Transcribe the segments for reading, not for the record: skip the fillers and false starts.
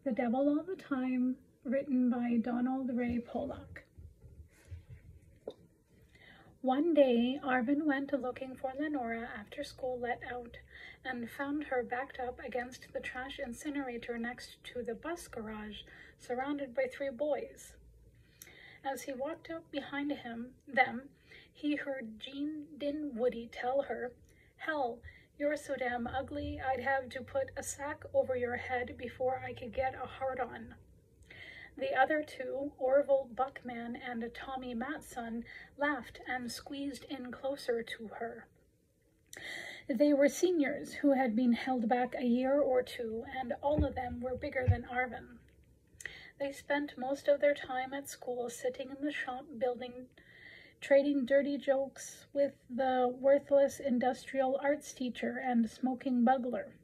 The Devil All the Time, written by Donald Ray Pollock. One day, Arvin went looking for Lenora after school let out and found her backed up against the trash incinerator next to the bus garage, surrounded by 3 boys. As he walked up behind them, he heard Jean Dinwoody tell her, "Hell, you're so damn ugly, I'd have to put a sack over your head before I could get a hard-on." The other 2, Orville Buckman and Tommy Matson, laughed and squeezed in closer to her. They were seniors who had been held back a year or 2, and all of them were bigger than Arvin. They spent most of their time at school sitting in the shop building, trading dirty jokes with the worthless industrial arts teacher and smoking bugler.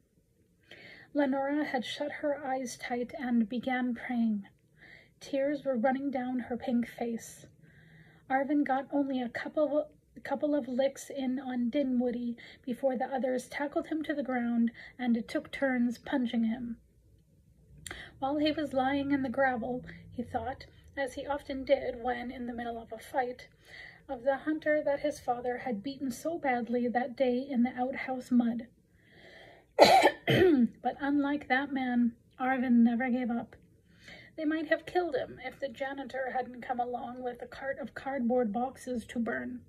Lenora had shut her eyes tight and began praying. Tears were running down her pink face. Arvin got only a couple of licks in on Dinwoody before the others tackled him to the ground and took turns punching him. While he was lying in the gravel, he thought, as he often did when in the middle of a fight, of the hunter that his father had beaten so badly that day in the outhouse mud. But unlike that man, Arvin never gave up. They might have killed him if the janitor hadn't come along with a cart of cardboard boxes to burn.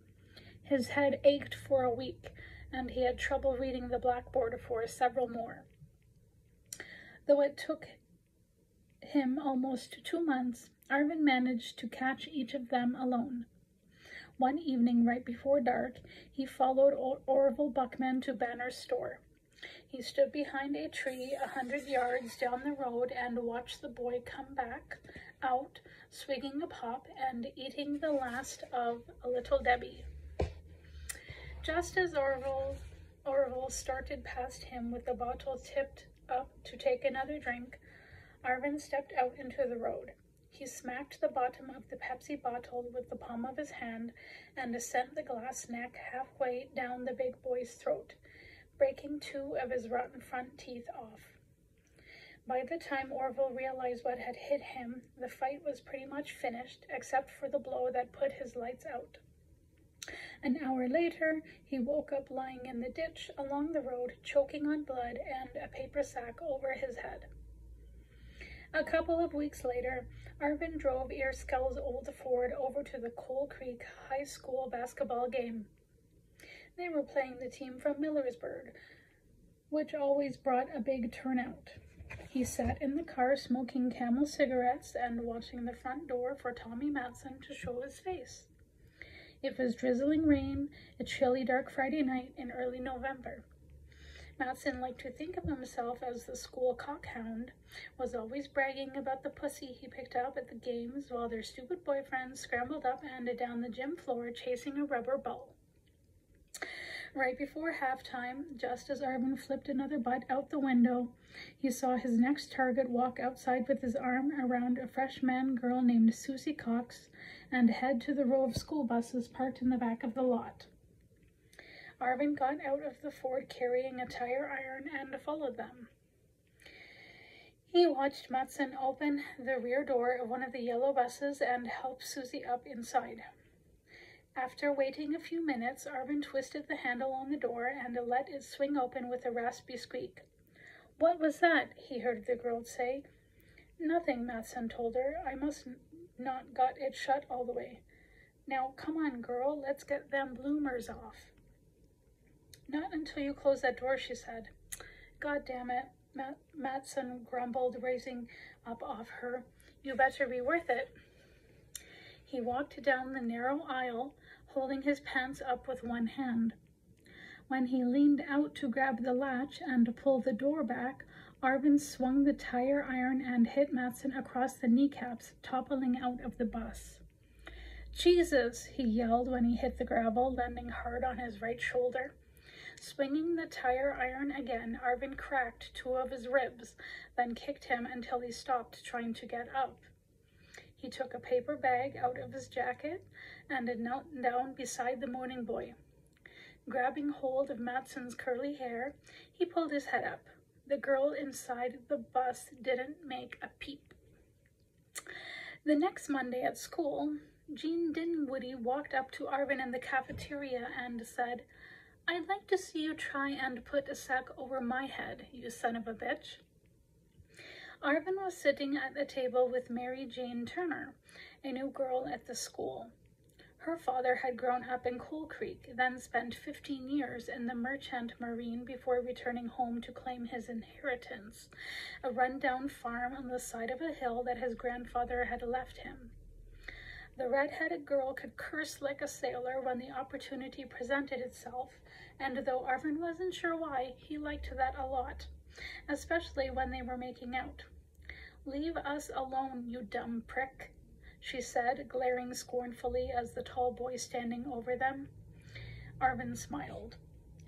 His head ached for a week, and he had trouble reading the blackboard for several more. Though it took him almost 2 months, Arvin managed to catch each of them alone. One evening, right before dark, he followed Orville Buckman to Banner's store. He stood behind a tree 100 yards down the road and watched the boy come back out, swigging a pop and eating the last of a Little Debbie. Just as Orville started past him with the bottle tipped up to take another drink, Arvin stepped out into the road. He smacked the bottom of the Pepsi bottle with the palm of his hand and sent the glass neck halfway down the big boy's throat, breaking 2 of his rotten front teeth off. By the time Orville realized what had hit him, the fight was pretty much finished, except for the blow that put his lights out. An hour later, he woke up lying in the ditch along the road, choking on blood and a paper sack over his head. A couple of weeks later, Arvin drove Earskell's old Ford over to the Coal Creek High School basketball game. They were playing the team from Millersburg, which always brought a big turnout. He sat in the car smoking Camel cigarettes and watching the front door for Tommy Matson to show his face. It was drizzling rain, a chilly dark Friday night in early November. Matson liked to think of himself as the school cockhound, was always bragging about the pussy he picked up at the games while their stupid boyfriends scrambled up and down the gym floor chasing a rubber ball. Right before halftime, just as Arvin flipped another butt out the window, he saw his next target walk outside with his arm around a freshman girl named Susie Cox and head to the row of school buses parked in the back of the lot. Arvin got out of the Ford carrying a tire iron and followed them. He watched Matson open the rear door of one of the yellow buses and help Susie up inside. After waiting a few minutes, Arvin twisted the handle on the door and let it swing open with a raspy squeak. "What was that?" he heard the girl say. "Nothing," Matson told her. "I must not got it shut all the way. Now, come on, girl, let's get them bloomers off." "Not until you close that door," she said. "God damn it," Matson grumbled, raising up off her. "You better be worth it." He walked down the narrow aisle, holding his pants up with one hand. When he leaned out to grab the latch and pull the door back, Arvin swung the tire iron and hit Matson across the kneecaps, toppling out of the bus. "Jesus!" he yelled when he hit the gravel, landing hard on his right shoulder. Swinging the tire iron again, Arvin cracked 2 of his ribs, then kicked him until he stopped trying to get up. He took a paper bag out of his jacket and knelt down beside the moaning boy. Grabbing hold of Matson's curly hair, he pulled his head up. The girl inside the bus didn't make a peep. The next Monday at school, Jean Dinwoody walked up to Arvin in the cafeteria and said, "I'd like to see you try and put a sack over my head, you son of a bitch." Arvin was sitting at the table with Mary Jane Turner, a new girl at the school. Her father had grown up in Coal Creek, then spent 15 years in the Merchant Marine before returning home to claim his inheritance, a run-down farm on the side of a hill that his grandfather had left him. The red-headed girl could curse like a sailor when the opportunity presented itself, and though Arvin wasn't sure why, he liked that a lot, especially when they were making out. "Leave us alone, you dumb prick," she said, glaring scornfully as the tall boy standing over them. Arvin smiled.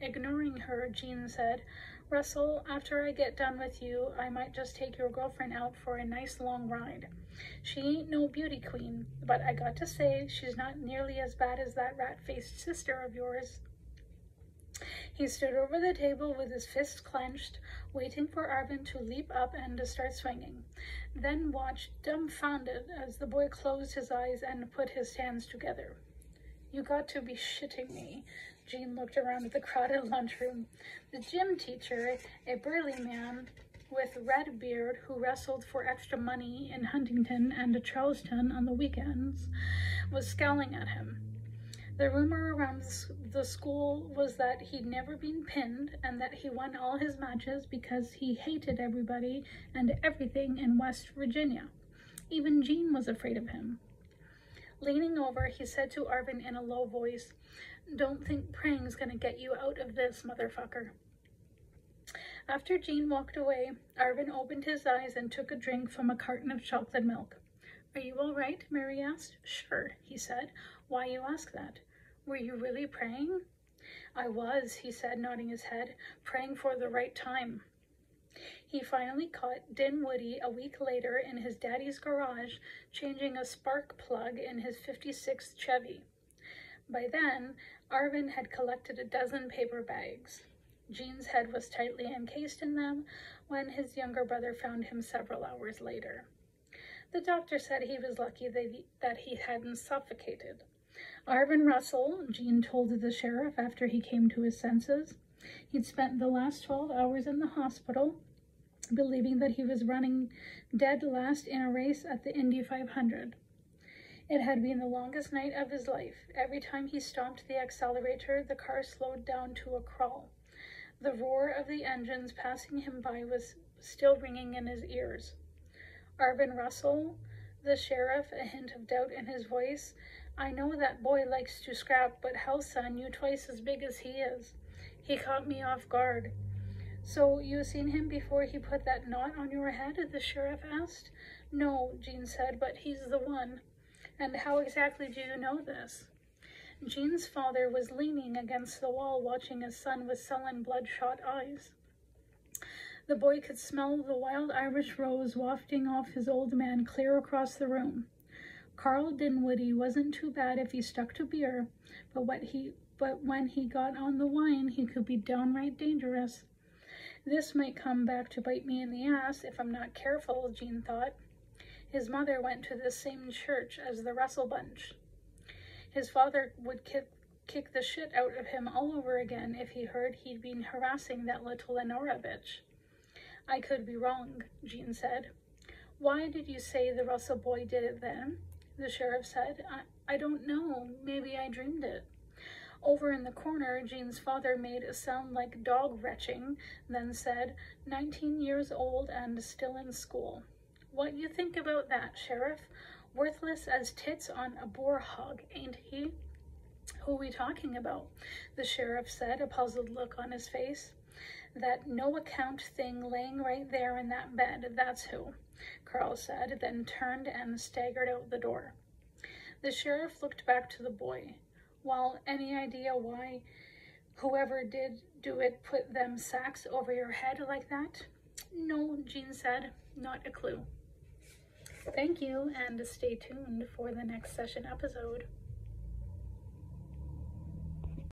Ignoring her, Jean said, "Russell, after I get done with you, I might just take your girlfriend out for a nice long ride. She ain't no beauty queen, but I got to say, she's not nearly as bad as that rat-faced sister of yours." He stood over the table with his fists clenched, waiting for Arvin to leap up and to start swinging, then watched dumbfounded as the boy closed his eyes and put his hands together. "You got to be shitting me." Jean looked around the crowded lunchroom. The gym teacher, a burly man with red beard who wrestled for extra money in Huntington and Charleston on the weekends, was scowling at him. The rumor around the school was that he'd never been pinned and that he won all his matches because he hated everybody and everything in West Virginia. Even Jean was afraid of him. Leaning over, he said to Arvin in a low voice, "Don't think praying's gonna get you out of this, motherfucker." After Jean walked away, Arvin opened his eyes and took a drink from a carton of chocolate milk. "Are you all right?" Mary asked. "Sure," he said. "Why you ask that? Were you really praying?" "I was," he said, nodding his head, "praying for the right time." He finally caught Dinwoody a week later in his daddy's garage, changing a spark plug in his '56 Chevy. By then, Arvin had collected a dozen paper bags. Jean's head was tightly encased in them when his younger brother found him several hours later. The doctor said he was lucky that he hadn't suffocated. Arvin Russell, Jean told the sheriff after he came to his senses. He'd spent the last 12 hours in the hospital, believing that he was running dead last in a race at the Indy 500. It had been the longest night of his life. Every time he stomped the accelerator, the car slowed down to a crawl. The roar of the engines passing him by was still ringing in his ears. "Arvin Russell," the sheriff, a hint of doubt in his voice, "I know that boy likes to scrap, but hell, son, you twice as big as he is. He caught me off guard." "So you seen him before he put that knot on your head?" the sheriff asked. "No," Jean said, "but he's the one." "And how exactly do you know this?" Jean's father was leaning against the wall watching his son with sullen, bloodshot eyes. The boy could smell the wild Irish rose wafting off his old man clear across the room. Carl Dinwoody wasn't too bad if he stuck to beer, but when he got on the wine, he could be downright dangerous. "This might come back to bite me in the ass if I'm not careful," Jean thought. His mother went to the same church as the Russell bunch. His father would kick the shit out of him all over again if he heard he'd been harassing that little Lenora bitch. "I could be wrong," Jean said. "Why did you say the Russell boy did it then?" the sheriff said. I don't know. Maybe I dreamed it." Over in the corner, Jean's father made a sound like dog retching, then said, 19 years old and still in school. "What you think about that, Sheriff? Worthless as tits on a boar hog, ain't he?" "Who we talking about?" the sheriff said, a puzzled look on his face. "That no-account thing laying right there in that bed, that's who," Carl said, then turned and staggered out the door. The sheriff looked back to the boy. "Well, any idea why whoever did do it put them sacks over your head like that?" "No," Jean said, "not a clue." Thank you, and stay tuned for the next session episode.